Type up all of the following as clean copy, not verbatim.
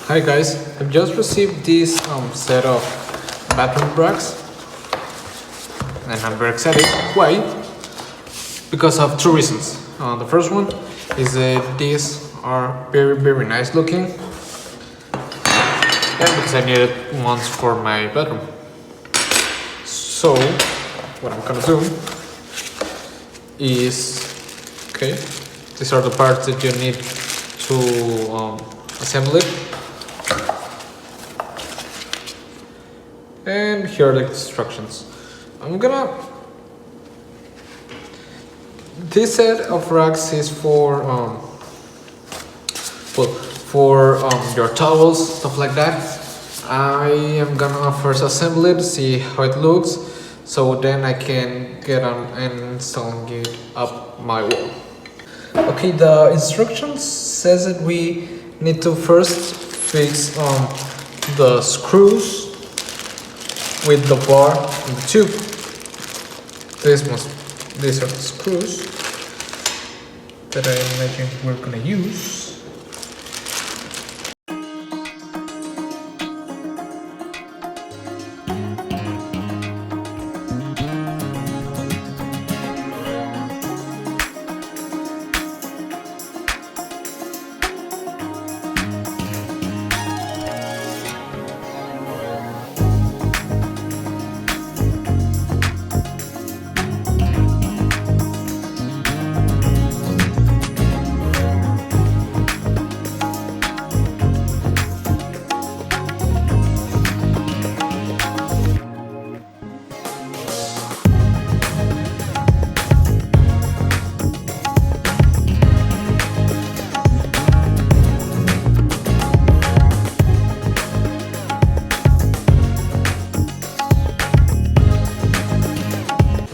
Hi guys, I've just received this set of bathroom racks and I'm very excited. Why? Because of two reasons. The first one is that these are very nice looking, and because I needed ones for my bedroom. So what I'm gonna do is, okay, these are the parts that you need to assemble it. And here are the instructions. This set of racks is for your towels, stuff like that. I am gonna first assemble it, see how it looks, so then I can get on and install it up my wall. Okay, the instructions says that we need to first fix the screws with the bar and the tube. These are the screws that I imagine we're gonna use.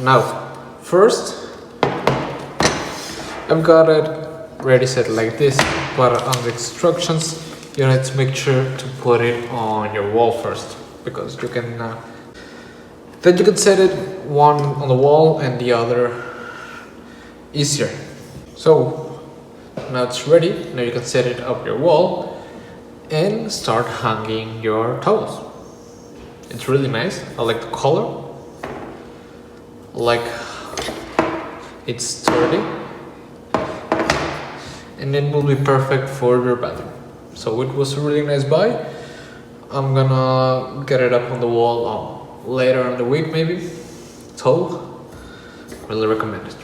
Now, first, I've got it ready set like this, but on the instructions, you need to make sure to put it on your wall first, because you can, then you can set it one on the wall and the other easier. So, now it's ready, now you can set it up your wall and start hanging your towels. It's really nice, I like the color. Like it's sturdy and it will be perfect for your bathroom. So it was a really nice buy. I'm gonna get it up on the wall later in the week maybe. So really recommend it.